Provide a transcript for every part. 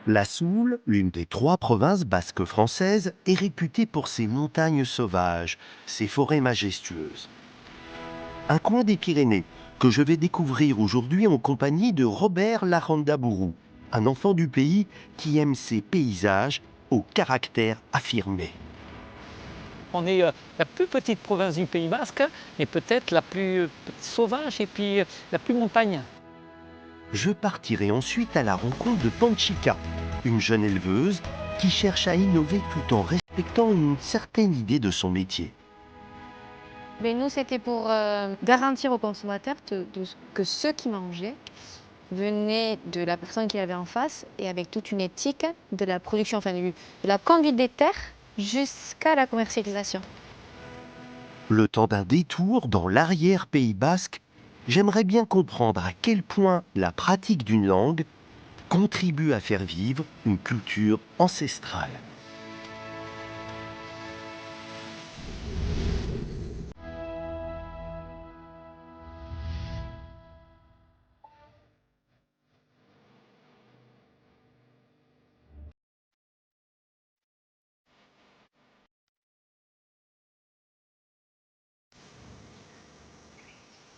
La Soule, l'une des 3 provinces basques françaises, est réputée pour ses montagnes sauvages, ses forêts majestueuses. Un coin des Pyrénées que je vais découvrir aujourd'hui en compagnie de Robert Larrandabourou, un enfant du pays qui aime ses paysages au caractère affirmé. On est la plus petite province du Pays Basque, mais peut-être la plus sauvage et puis la plus montagne. Je partirai ensuite à la rencontre de Panchika, une jeune éleveuse qui cherche à innover tout en respectant une certaine idée de son métier. Mais nous, c'était pour garantir aux consommateurs que ce qu'ils mangeaient venait de la personne qui avait en face et avec toute une éthique de la production, enfin de la conduite des terres jusqu'à la commercialisation. Le temps d'un détour dans l'arrière-Pays basque, j'aimerais bien comprendre à quel point la pratique d'une langue contribue à faire vivre une culture ancestrale.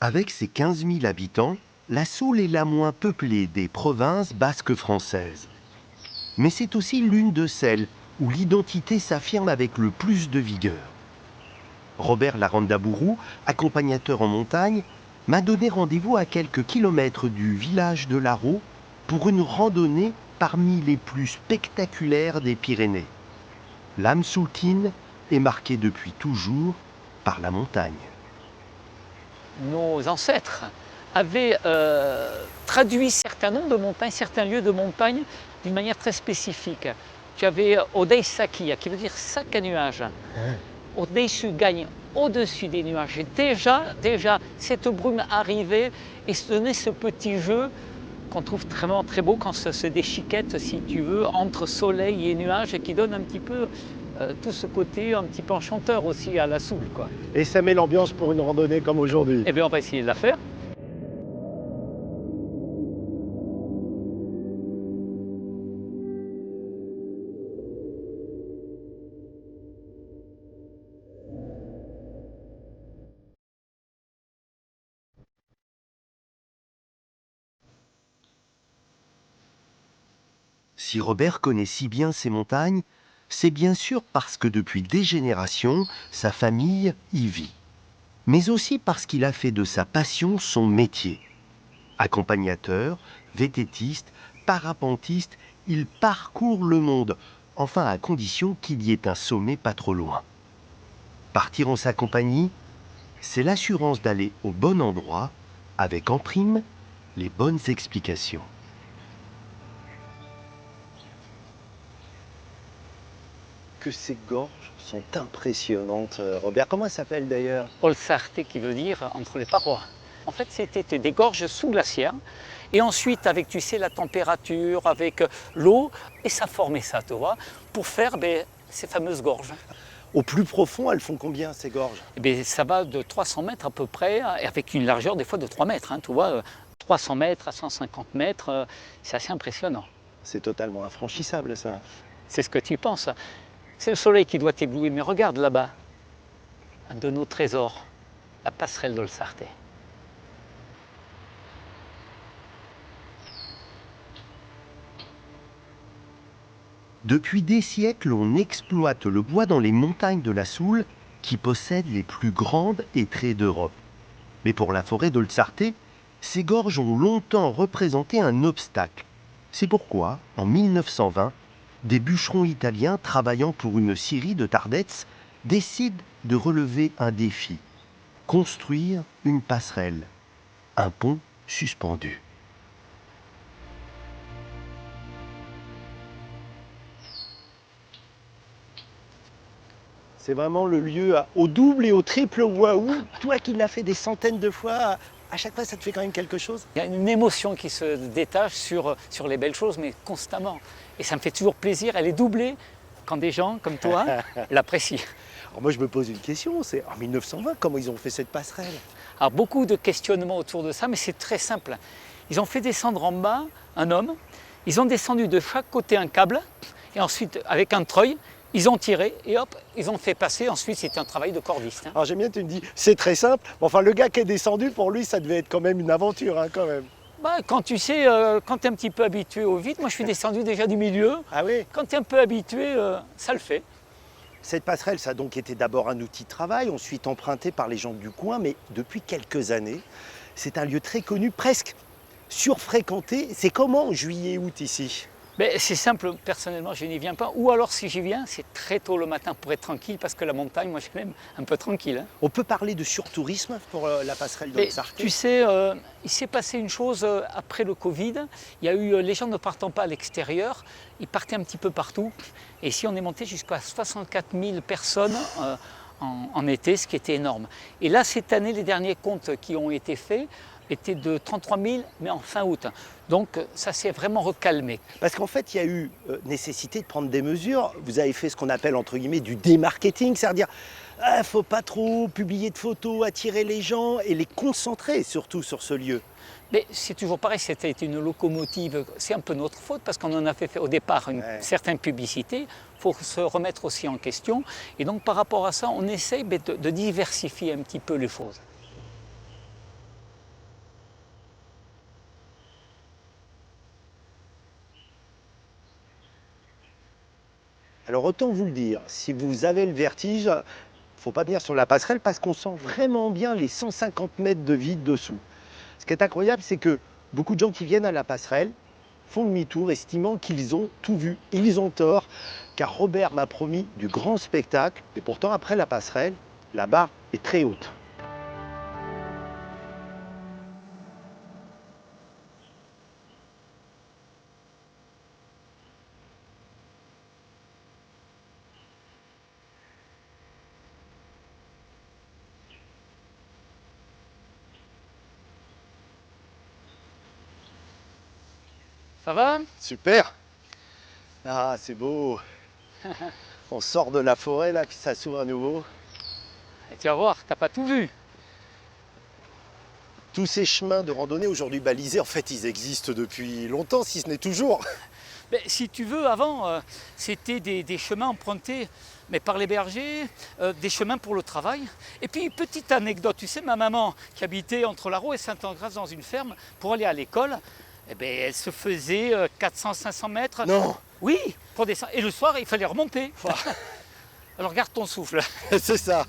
Avec ses 15 000 habitants, la Soule est la moins peuplée des provinces basques françaises. Mais c'est aussi l'une de celles où l'identité s'affirme avec le plus de vigueur. Robert Larrandabourou, accompagnateur en montagne, m'a donné rendez-vous à quelques kilomètres du village de Larreau pour une randonnée parmi les plus spectaculaires des Pyrénées. L'âme soultine est marquée depuis toujours par la montagne. Nos ancêtres avaient traduit certains noms de montagnes, certains lieux de montagne d'une manière très spécifique. Tu avais Odei Sakia, qui veut dire sac à nuages. Odei gagne au-dessus des nuages. Et déjà, cette brume arrivait et se donnait ce petit jeu qu'on trouve vraiment très beau quand ça se déchiquette, si tu veux, entre soleil et nuages et qui donne un petit peu tout ce côté un petit peu enchanteur aussi à la Soule, quoi. Et ça met l'ambiance pour une randonnée comme aujourd'hui. Eh bien, on va essayer de la faire. Si Robert connaît si bien ces montagnes, c'est bien sûr parce que depuis des générations, sa famille y vit. Mais aussi parce qu'il a fait de sa passion son métier. Accompagnateur, vététiste, parapentiste, il parcourt le monde, enfin à condition qu'il y ait un sommet pas trop loin. Partir en sa compagnie, c'est l'assurance d'aller au bon endroit, avec en prime les bonnes explications. Que ces gorges sont impressionnantes. Robert, comment elles s'appellent d'ailleurs? Olsarte, qui veut dire entre les parois. En fait, c'était des gorges sous-glaciaires. Et ensuite, avec, tu sais, la température, avec l'eau, et ça formait ça, tu vois, pour faire ces fameuses gorges. Au plus profond, elles font combien ces gorges? Eh bien, ça va de 300 mètres à peu près, et avec une largeur des fois de 3 mètres. Hein, tu vois, 300 mètres à 150 mètres, c'est assez impressionnant. C'est totalement infranchissable ça. C'est ce que tu penses. C'est le soleil qui doit t'éblouir, mais regarde là-bas, un de nos trésors, la passerelle d'Olsarte. Depuis des siècles, on exploite le bois dans les montagnes de la Soule, qui possèdent les plus grandes hêtraies d'Europe. Mais pour la forêt d'Olsarte, ces gorges ont longtemps représenté un obstacle. C'est pourquoi, en 1920, des bûcherons italiens travaillant pour une scierie de Tardets décident de relever un défi: construire une passerelle, un pont suspendu. C'est vraiment le lieu au double et au triple waouh. Toi qui l'as fait des centaines de fois, à chaque fois ça te fait quand même quelque chose. Il y a une émotion qui se détache sur les belles choses, mais constamment. Et ça me fait toujours plaisir. Elle est doublée quand des gens comme toi l'apprécient. Alors moi je me pose une question, c'est en 1920 comment ils ont fait cette passerelle? Alors beaucoup de questionnements autour de ça, mais c'est très simple. Ils ont fait descendre en bas un homme Ils ont descendu de chaque côté un câble et ensuite, avec un treuil, ils ont tiré et hop, ils ont fait passer. Ensuite, c'était un travail de cordiste. Alors j'aime bien, tu me dis, c'est très simple. Mais enfin, le gars qui est descendu, pour lui, ça devait être quand même une aventure, hein, quand même. Bah, quand tu sais, quand tu es un petit peu habitué au vide, moi je suis descendu déjà du milieu. Ah oui. Quand tu es un peu habitué, ça le fait. Cette passerelle, ça a donc été d'abord un outil de travail, ensuite emprunté par les gens du coin, mais depuis quelques années, c'est un lieu très connu, presque surfréquenté. C'est comment juillet-août ici? Mais c'est simple, personnellement, je n'y viens pas. Ou alors, si j'y viens, c'est très tôt le matin pour être tranquille, parce que la montagne, moi, je l'aime un peu tranquille. Hein. On peut parler de surtourisme pour la passerelle de Mais Sarté? tu sais, il s'est passé une chose après le Covid. Il y a eu les gens ne partant pas à l'extérieur, ils partaient un petit peu partout. Et ici, on est monté jusqu'à 64 000 personnes en été, ce qui était énorme. Et là, cette année, les derniers comptes qui ont été faits étaient de 33 000, mais en fin août. Donc, ça s'est vraiment recalmé. Parce qu'en fait, il y a eu nécessité de prendre des mesures. Vous avez fait ce qu'on appelle, entre guillemets, du démarketing, c'est-à-dire il ne faut pas trop publier de photos, attirer les gens et les concentrer surtout sur ce lieu. Mais c'est toujours pareil, c'était une locomotive, c'est un peu notre faute parce qu'on en a fait au départ une certaine publicité, il faut se remettre aussi en question. Et donc par rapport à ça, on essaye de diversifier un petit peu les choses. Alors autant vous le dire, si vous avez le vertige, il ne faut pas venir sur la passerelle parce qu'on sent vraiment bien les 150 mètres de vide dessous. Ce qui est incroyable, c'est que beaucoup de gens qui viennent à la passerelle font demi-tour, estimant qu'ils ont tout vu. Ils ont tort, car Robert m'a promis du grand spectacle. Et pourtant, après la passerelle, la barre est très haute. Ça va? Super! Ah, c'est beau! On sort de la forêt, là, puis ça s'ouvre à nouveau. Et tu vas voir, t'as pas tout vu. Tous ces chemins de randonnée aujourd'hui balisés, en fait, ils existent depuis longtemps, si ce n'est toujours. Mais si tu veux, avant, c'était des chemins empruntés mais par les bergers, des chemins pour le travail. Et puis, petite anecdote, tu sais, ma maman qui habitait entre Larot et Saint-Engrâce dans une ferme, pour aller à l'école, eh bien, elle se faisait 400-500 mètres. Non! Oui, pour descendre. Et le soir, il fallait remonter. Alors garde ton souffle. C'est ça.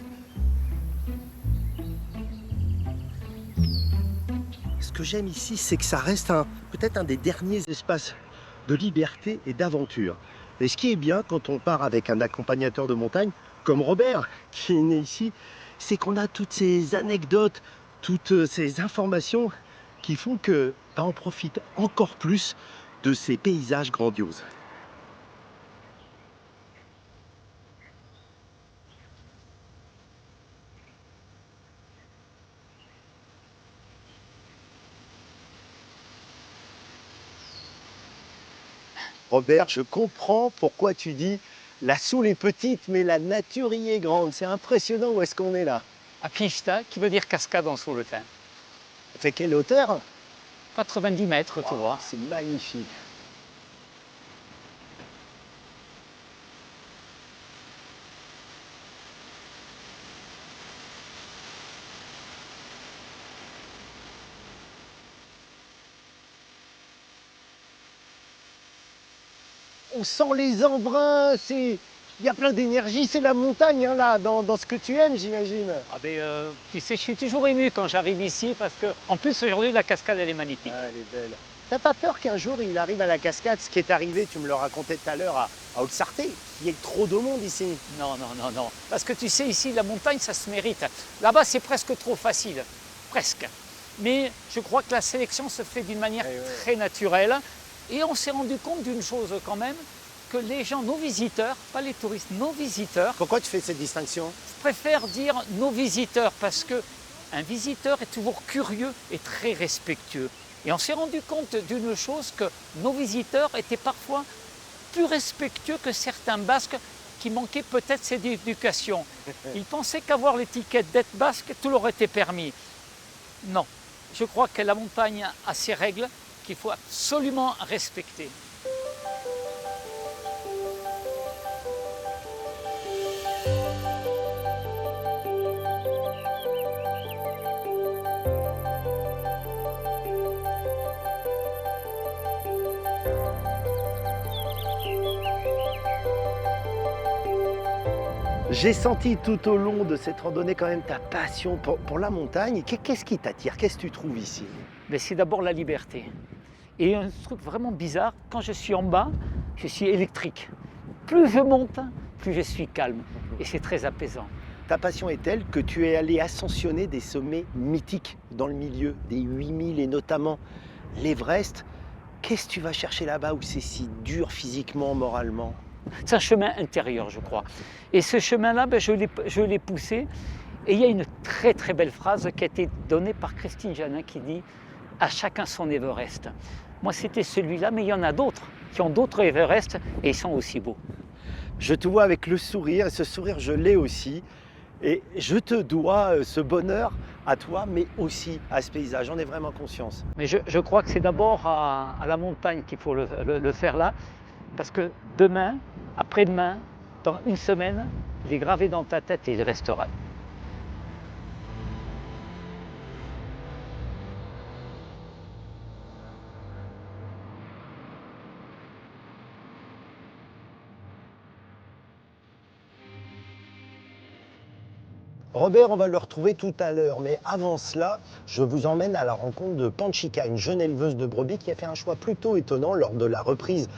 Ce que j'aime ici, c'est que ça reste peut-être un des derniers espaces de liberté et d'aventure. Et ce qui est bien quand on part avec un accompagnateur de montagne, comme Robert, qui est né ici, c'est qu'on a toutes ces anecdotes, toutes ces informations qui font qu'on profite encore plus de ces paysages grandioses. Robert, je comprends pourquoi tu dis la Soule est petite, mais la nature y est grande. C'est impressionnant où est-ce qu'on est là. À Pinchta, qui veut dire cascade en Souletin. Ça fait quelle hauteur? 90 mètres, tu vois. C'est magnifique. On sent les embruns, il y a plein d'énergie, c'est la montagne hein, là, dans ce que tu aimes, j'imagine. Ah ben, tu sais, je suis toujours ému quand j'arrive ici parce que, en plus, aujourd'hui, la cascade, elle est magnifique. Ah, elle est belle. T'as pas peur qu'un jour il arrive à la cascade, ce qui est arrivé, tu me le racontais tout à l'heure, à Haute-Sarté, il y ait trop de monde ici? Non, non, non, non. Parce que tu sais, ici, la montagne, ça se mérite. Là-bas, c'est presque trop facile. Presque. Mais je crois que la sélection se fait d'une manière très naturelle. Et on s'est rendu compte d'une chose quand même, que les gens, nos visiteurs, pas les touristes, nos visiteurs, Pourquoi tu fais cette distinction? je préfère dire nos visiteurs parce que un visiteur est toujours curieux et très respectueux. Et on s'est rendu compte d'une chose, que nos visiteurs étaient parfois plus respectueux que certains Basques qui manquaient peut-être cette éducation. Ils pensaient qu'avoir l'étiquette d'être basque, tout leur était permis. Non, je crois que la montagne a ses règles qu'il faut absolument respecter. J'ai senti tout au long de cette randonnée quand même ta passion pour la montagne. Qu'est-ce qui t'attire? Qu'est-ce que tu trouves ici? Mais c'est d'abord la liberté. Et un truc vraiment bizarre, quand je suis en bas, je suis électrique. Plus je monte, plus je suis calme. Et c'est très apaisant. Ta passion est telle que tu es allé ascensionner des sommets mythiques dans le milieu, des 8000 et notamment l'Everest. Qu'est-ce que tu vas chercher là-bas où c'est si dur physiquement, moralement? C'est un chemin intérieur, je crois. Et ce chemin-là, ben, je l'ai poussé. Et il y a une très très belle phrase qui a été donnée par Christine Janin qui dit « À chacun son Everest ». Moi, c'était celui-là, mais il y en a d'autres qui ont d'autres Everest et ils sont aussi beaux. Je te vois avec le sourire, et ce sourire, je l'ai aussi. Et je te dois ce bonheur à toi, mais aussi à ce paysage. J'en ai vraiment conscience. Mais je crois que c'est d'abord à la montagne qu'il faut le faire là, parce que demain, après-demain, dans une semaine, il est gravé dans ta tête et il restera. Robert, on va le retrouver tout à l'heure, mais avant cela, je vous emmène à la rencontre de Panchika, une jeune éleveuse de brebis qui a fait un choix plutôt étonnant lors de la reprise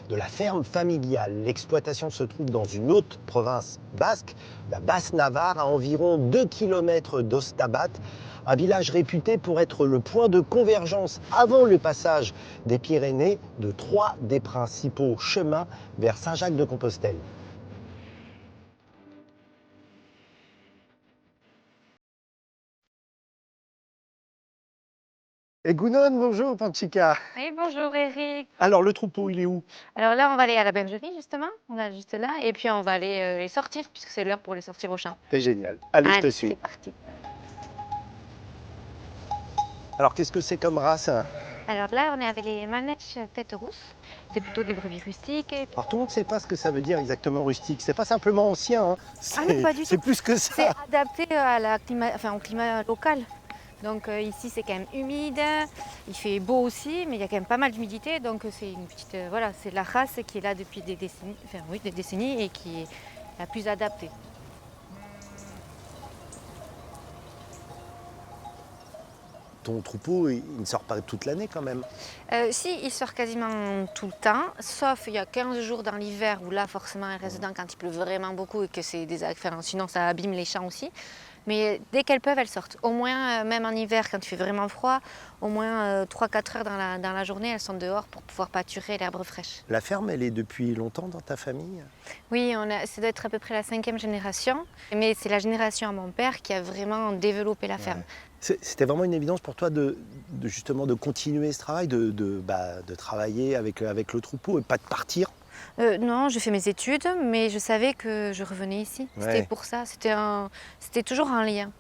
de la ferme familiale. L'exploitation se trouve dans une autre province basque, la Basse-Navarre, à environ 2 km d'Ostabat, un village réputé pour être le point de convergence avant le passage des Pyrénées de 3 des principaux chemins vers Saint-Jacques-de-Compostelle. Et Gounon, bonjour Panchika. Oui, bonjour Eric. Alors le troupeau, il est où? Alors là, on va aller à la bergerie justement, on est juste là, et puis on va aller les sortir, puisque c'est l'heure pour les sortir au champ. C'est génial. Allez, je te Allez, suis. c'est parti. Alors qu'est-ce que c'est comme race? Alors là, on est avec les manèches tête rousse. C'est plutôt des brebis rustiques. Alors tout le monde ne sait pas ce que ça veut dire exactement rustique. C'est pas simplement ancien, hein. Ah non, pas du C'est tout. plus que C'est ça. adapté au climat local. Donc ici, c'est quand même humide, il fait beau aussi, mais il y a quand même pas mal d'humidité. Donc c'est une petite, voilà, c'est la race qui est là depuis des décennies, enfin oui, des décennies et qui est la plus adaptée. Ton troupeau, il ne sort pas toute l'année quand même. Si, il sort quasiment tout le temps, sauf il y a 15 jours dans l'hiver où là, forcément, elle reste dedans quand il pleut vraiment beaucoup et que c'est enfin, sinon ça abîme les champs aussi. Mais dès qu'elles peuvent, elles sortent. Au moins, même en hiver, quand il fait vraiment froid, au moins 3-4 heures dans la journée, elles sont dehors pour pouvoir pâturer l'herbe fraîche. La ferme, elle est depuis longtemps dans ta famille? Oui, ça doit être à peu près la 5e génération. Mais c'est la génération à mon père qui a vraiment développé la ferme. C'était vraiment une évidence pour toi justement de continuer ce travail, de travailler avec le troupeau et pas de partir? Non, j'ai fait mes études, mais je savais que je revenais ici. Ouais. C'était pour ça, c'était toujours un lien.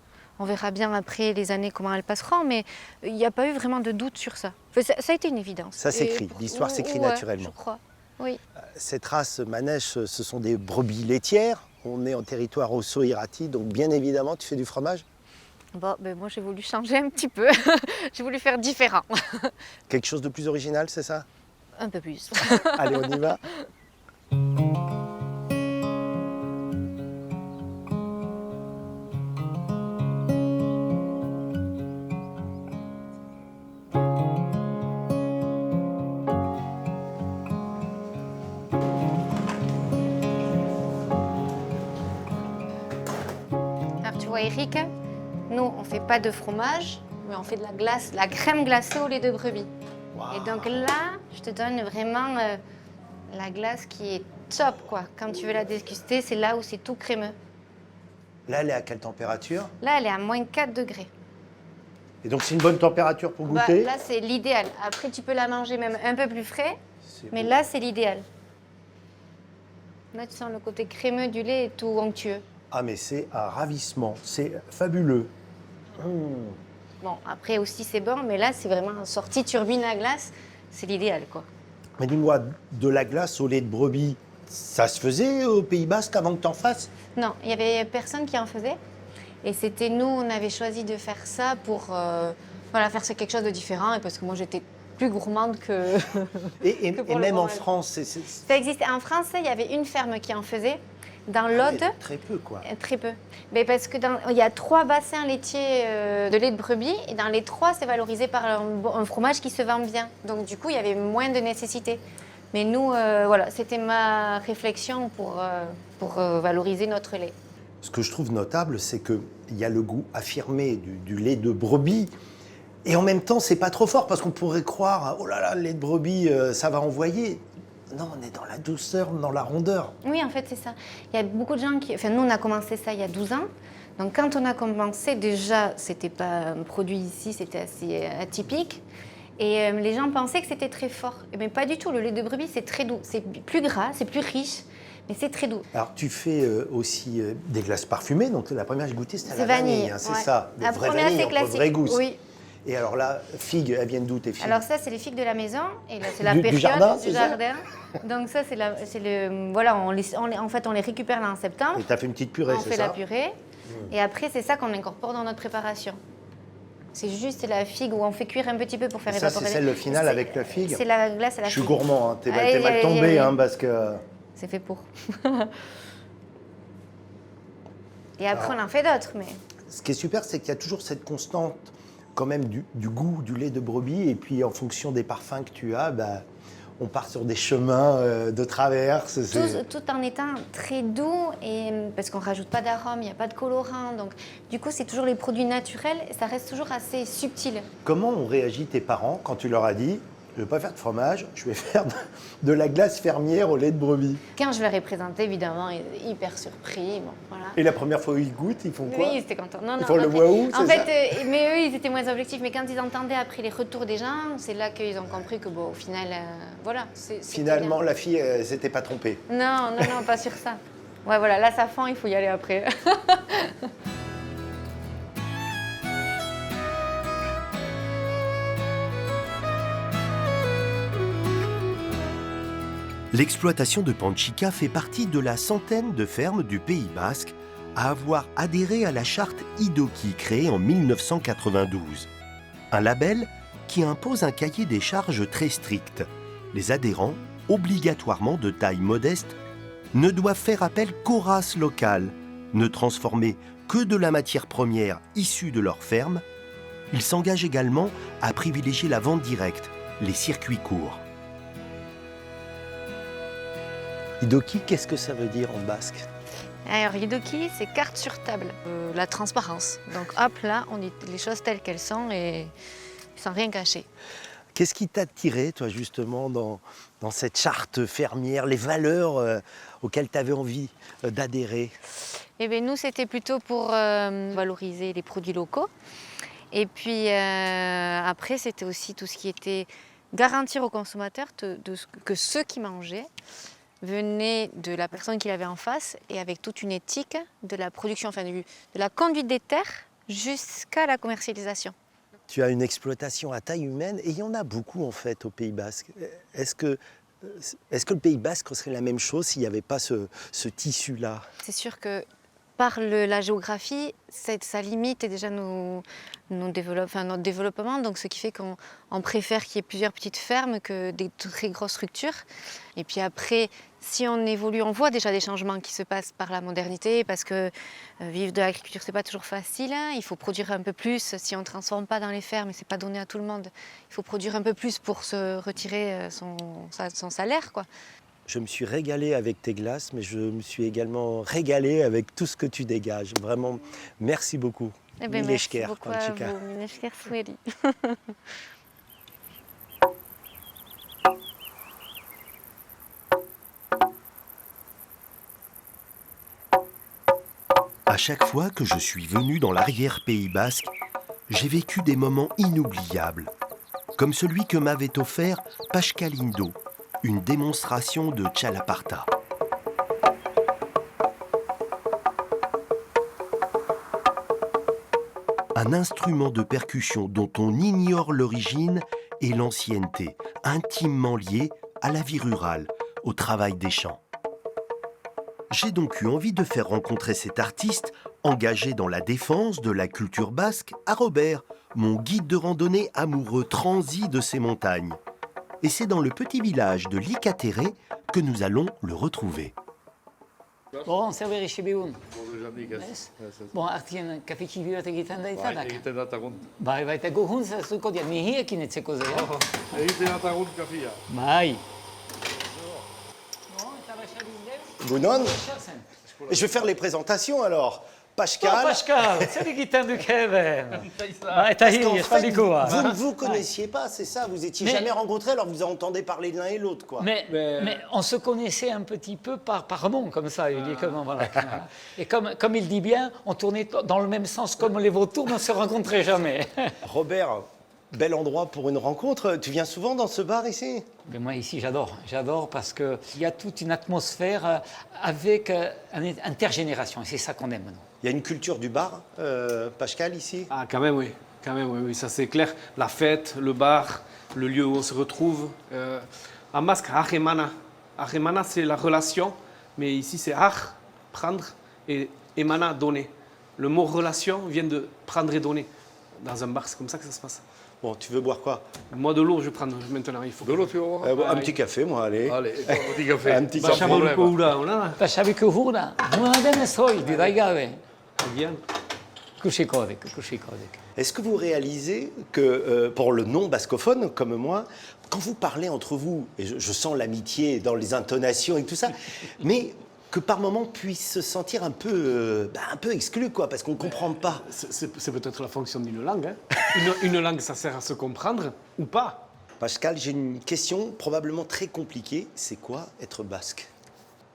On verra bien après les années comment elles passeront, mais il n'y a pas eu vraiment de doute sur ça. Enfin, ça a été une évidence. Ça s'écrit, l'histoire s'écrit ouais, naturellement. je crois, oui. Cette race manèche, ce sont des brebis laitières. On est en territoire Osso-Iraty, donc bien évidemment, tu fais du fromage? Bon, ben moi j'ai voulu changer un petit peu. J'ai voulu faire différent. Quelque chose de plus original, c'est ça? Un peu plus. Allez, on y va. Alors tu vois Eric, nous on fait pas de fromage, mais on fait de la glace, la crème glacée au lait de brebis. Wow. Et donc là, je te donne vraiment la glace qui est top, quoi. Quand tu veux la déguster, c'est là où c'est tout crémeux. Là, elle est à quelle température? Là, elle est à moins 4 degrés. Et donc, c'est une bonne température pour Bah, goûter? là, c'est l'idéal. Après, tu peux la manger même un peu plus frais, C'est mais beau. là, c'est l'idéal. Là, tu sens le côté crémeux du lait et tout onctueux. Ah, mais c'est un ravissement. C'est fabuleux. Bon, après aussi, c'est bon, mais là, c'est vraiment sortie turbine à glace. C'est l'idéal, quoi. Mais dis-moi, de la glace au lait de brebis, ça se faisait au Pays Basque avant que tu en fasses? Non, il y avait personne qui en faisait. Et c'était nous, on avait choisi de faire ça pour voilà, faire quelque chose de différent. Et parce que moi, j'étais plus gourmande que... Et Que pour le même en fromage. France, Ça existait. En France, il y avait une ferme qui en faisait. Dans l'Aude, Très peu, quoi. très peu. Mais parce que il y a 3 bassins laitiers de lait de brebis et dans les 3, c'est valorisé par un fromage qui se vend bien. Donc du coup, il y avait moins de nécessité. Mais nous, voilà, c'était ma réflexion pour valoriser notre lait. Ce que je trouve notable, c'est qu'il y a le goût affirmé du lait de brebis. Et en même temps, c'est pas trop fort parce qu'on pourrait croire, oh là là, le lait de brebis, ça va envoyer. Non, on est dans la douceur, dans la rondeur. Oui, en fait, c'est ça. Il y a beaucoup de gens qui... Enfin, nous, on a commencé ça il y a 12 ans. Donc, quand on a commencé, déjà, c'était pas un produit ici, c'était assez atypique. Et les gens pensaient que c'était très fort. Mais pas du tout. Le lait de brebis, c'est très doux. C'est plus gras, c'est plus riche, mais c'est très doux. Alors, tu fais aussi des glaces parfumées. Donc, la première que j'ai goûtée, c'était à C'est la vanille. vanille, C'est ouais. ça, La vraie première, vanille, c'est entre classique. vraie gousse. Oui. Et alors là, figues, elles viennent d'où tes figues? Alors ça, c'est les figues de la maison. Et là, c'est la Du période jardin, du c'est ça jardin. Donc ça, c'est le... Voilà, en fait, on les récupère là en septembre. Et tu as fait une petite purée, On c'est fait ça? la purée. Et après, c'est ça qu'on incorpore dans notre préparation. C'est juste la figue où on fait cuire un petit peu pour faire Et ça, évaporer. c'est celle, le final, C'est- avec la figue? C'est la glace à la Je suis figue. gourmand, hein. T'es Allez, mal allez, tombé, allez. hein, parce que... C'est fait pour. Et après, on en fait d'autres, mais... Ce qui est super, c'est qu'il y a toujours cette constante quand même du goût du lait de brebis. Et puis, en fonction des parfums que tu as, bah, on part sur des chemins de traverse. Tout en étant très doux, et, parce qu'on ne rajoute pas d'arômes, il n'y a pas de colorant. Donc, du coup, c'est toujours les produits naturels, et ça reste toujours assez subtil. Comment ont réagi tes parents quand tu leur as dit « Je ne vais pas faire de fromage, je vais faire de la glace fermière au lait de brebis ». Quand je leur ai présenté, évidemment, ils étaient hyper surpris. Bon, voilà. Et la première fois où ils goûtent, ils font quoi? Oui, ils étaient contents. Non, Ils non, font le après- waouh, En c'est ça? fait, mais eux, ils étaient moins objectifs. Mais quand ils entendaient après les retours des gens, c'est là qu'ils ont compris que, bon, au final, voilà. c'était Finalement, bien. la fille, elle s'était pas trompée. Non, non, non, pas sur ça. Ouais, voilà, là, ça fend, il faut y aller après. L'exploitation de Panchica fait partie de la centaine de fermes du Pays Basque à avoir adhéré à la charte Idoki créée en 1992. Un label qui impose un cahier des charges très strict. Les adhérents, obligatoirement de taille modeste, ne doivent faire appel qu'aux races locales, ne transformer que de la matière première issue de leur ferme. Ils s'engagent également à privilégier la vente directe, les circuits courts. Idoki, qu'est-ce que ça veut dire en basque? Alors, Idoki, c'est carte sur table. La transparence. Donc, hop, là, on dit les choses telles qu'elles sont et sans rien cacher. Qu'est-ce qui t'a attiré, toi, justement, dans cette charte fermière, les valeurs auxquelles tu avais envie d'adhérer? Eh bien, nous, c'était plutôt pour valoriser les produits locaux. Et puis, après, c'était aussi tout ce qui était garantir aux consommateurs que ceux qui mangeaient venaient de la personne qui l'avait en face et avec toute une éthique de la production, enfin, de la conduite des terres jusqu'à la commercialisation. Tu as une exploitation à taille humaine et il y en a beaucoup, en fait, au Pays Basque. Est-ce que le Pays Basque serait la même chose s'il n'y avait pas ce tissu-là? C'est sûr que par la géographie, ça limite déjà notre développement, donc ce qui fait qu'on préfère qu'il y ait plusieurs petites fermes que des très grosses structures. Et puis après, si on évolue, on voit déjà des changements qui se passent par la modernité, parce que vivre de l'agriculture, c'est pas toujours facile, hein. Il faut produire un peu plus. Si on ne transforme pas dans les fermes, c'est pas donné à tout le monde. Il faut produire un peu plus pour se retirer son salaire, quoi. Je me suis régalé avec tes glaces, mais je me suis également régalé avec tout ce que tu dégages. Vraiment, merci beaucoup. Eh ben, Mille merci esker, beaucoup à Panchica. vous. Mille esker, Sweli. À chaque fois que je suis venu dans l'arrière-Pays basque, j'ai vécu des moments inoubliables, comme celui que m'avait offert Pascalindo, une démonstration de Tchalaparta. Un instrument de percussion dont on ignore l'origine et l'ancienneté, intimement lié à la vie rurale, au travail des champs. J'ai donc eu envie de faire rencontrer cet artiste engagé dans la défense de la culture basque à Robert, mon guide de randonnée amoureux transi de ces montagnes. Et c'est dans le petit village de Licatéré que nous allons le retrouver. Bon, zer berrixe behun. Jandik ez. Ez? Bon, artien kafetxiki bat egiten da eta Bai, egiten da tagun. Bai, eta gohun zazuko diat, mihiekin etzeko zea. Egiten da tagun kafia. Bai. Gounon, et je vais faire les présentations alors. Pascal, Pascal, zer egiten duk eben. Eta parce hi, qu'en fait, espaldikoa. vous ne vous connaissiez pas, c'est ça, vous étiez Mais- jamais rencontrés, alors vous entendez parler l'un et l'autre, quoi. Mais on se connaissait un petit peu par nom, comme ça. Il dit comment, voilà. Et comme il dit bien, on tournait dans le même sens comme les vautours, mais on ne se rencontrait jamais. Robert, bel endroit pour une rencontre. Tu viens souvent dans ce bar ici? Mais moi ici, j'adore. J'adore parce qu'il y a toute une atmosphère avec une intergénération. Et c'est ça qu'on aime, nous. Il y a une culture du bar, Pascal, ici? Ah, quand même, oui. Quand même, oui, oui, ça c'est clair. La fête, le bar, le lieu où on se retrouve. En basque, achemana. Achemana, c'est la relation, mais ici c'est ach, prendre, et emana, donner. Le mot relation vient de prendre et donner. Dans un bar, c'est comme ça que ça se passe. Bon, tu veux boire quoi? Moi, de l'eau, je prends maintenant, il faut. De l'eau, tu vas voir. Un petit café, moi, allez. Allez, et un petit café. Un petit Sans café. Chabaluko problème. hura, ona, Pasabiko hura, nuna denez hoi, didai gabe. agian. Ikusiko dek, ikusiko dek. Est-ce que vous réalisez que, pour le non-bascophone comme moi, quand vous parlez entre vous, et je sens l'amitié dans les intonations et tout ça, mais que par moments puisse se sentir un peu exclu, quoi, parce qu'on ne comprend pas. C'est peut-être la fonction d'une langue. Hein. Une langue, ça sert à se comprendre ou pas. Pascal, j'ai une question probablement très compliquée. C'est quoi être basque?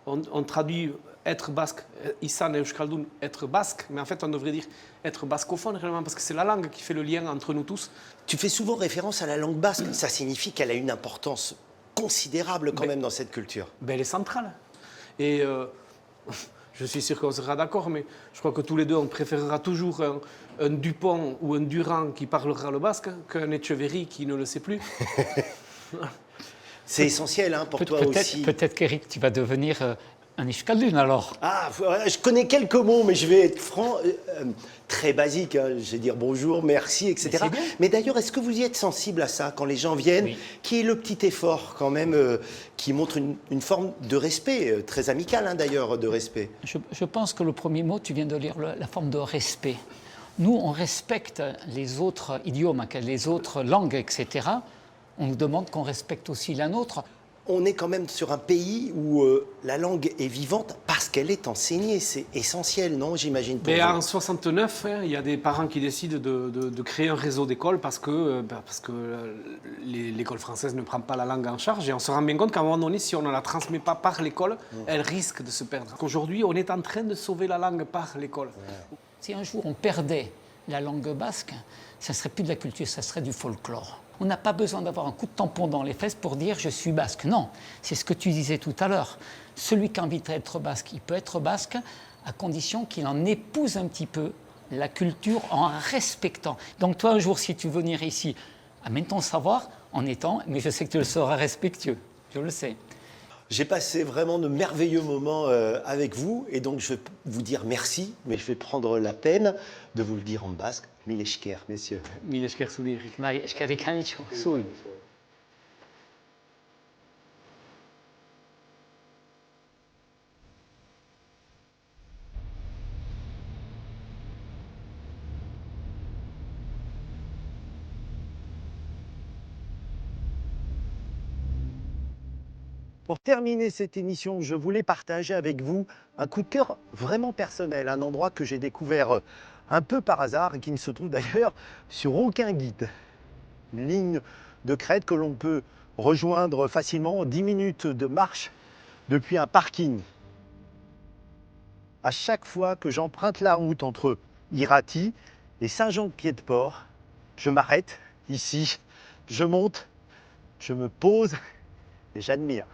On traduit être basque, Isan Euskaldun, être basque, mais en fait on devrait dire être bascophone réellement, parce que c'est la langue qui fait le lien entre nous tous. Tu fais souvent référence à la langue basque. Ça signifie qu'elle a une importance considérable quand même dans cette culture. Ben, elle est centrale. Et je suis sûr qu'on sera d'accord, mais je crois que tous les deux on préférera toujours un Dupont ou un Durand qui parlera le basque qu'un Etcheverry qui ne le sait plus. C'est essentiel hein, pour toi aussi. Peut-être qu'Eric, tu vas devenir un Iskaldun alors. Ah, je connais quelques mots, mais je vais être franc, très basique. Hein. Je vais dire bonjour, merci, etc. Mais c'est bien. Mais d'ailleurs, est-ce que vous y êtes sensible à ça quand les gens viennent, Oui. qui est le petit effort quand même, qui montre une forme de respect, très amical hein, d'ailleurs, de respect. Je pense que le premier mot, tu viens de lire la forme de respect. Nous, on respecte les autres idiomes, les autres langues, etc. On nous demande qu'on respecte aussi la nôtre. On est quand même sur un pays où la langue est vivante parce qu'elle est enseignée. C'est essentiel, non, j'imagine pour Mais vous. en 69, hein, il y a des parents qui décident de créer un réseau d'écoles parce que l'école française ne prend pas la langue en charge. Et on se rend bien compte qu'à un moment donné, si on ne la transmet pas par l'école, elle risque de se perdre. Aujourd'hui, on est en train de sauver la langue par l'école. Si un jour on perdait la langue basque, ça ne serait plus de la culture, ça serait du folklore. On n'a pas besoin d'avoir un coup de tampon dans les fesses pour dire « je suis basque ». Non, c'est ce que tu disais tout à l'heure. Celui qui a envie d'être basque, il peut être basque à condition qu'il en épouse un petit peu la culture en respectant. Donc toi, un jour, si tu veux venir ici, amène ton savoir en étant, mais je sais que tu le seras respectueux, je le sais. J'ai passé vraiment de merveilleux moments avec vous et donc je vais vous dire merci, mais je vais prendre la peine de vous le dire en basque. Mille esker, messieurs. Mille esker zuri. Bai, eskerrik asko, zuri. Pour terminer cette émission, je voulais partager avec vous un coup de cœur vraiment personnel, un endroit que j'ai découvert un peu par hasard et qui ne se trouve d'ailleurs sur aucun guide. Une ligne de crête que l'on peut rejoindre facilement en 10 minutes de marche depuis un parking. À chaque fois que j'emprunte la route entre Irati et Saint-Jean-Pied-de-Port, je m'arrête ici, je monte, je me pose et j'admire.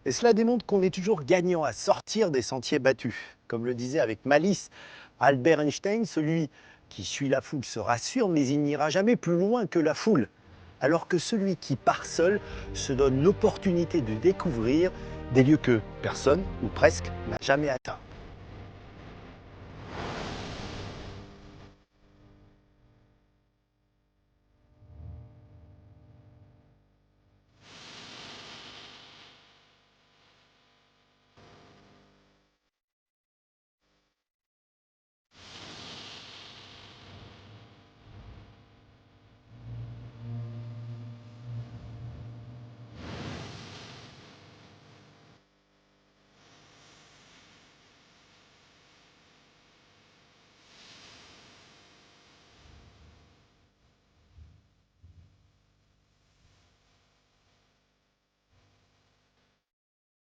Et cela démontre qu'on est toujours gagnant à sortir des sentiers battus. Comme le disait avec malice Albert Einstein, celui qui suit la foule se rassure, mais il n'ira jamais plus loin que la foule. Alors que celui qui part seul se donne l'opportunité de découvrir des lieux que personne, ou presque, n'a jamais atteints.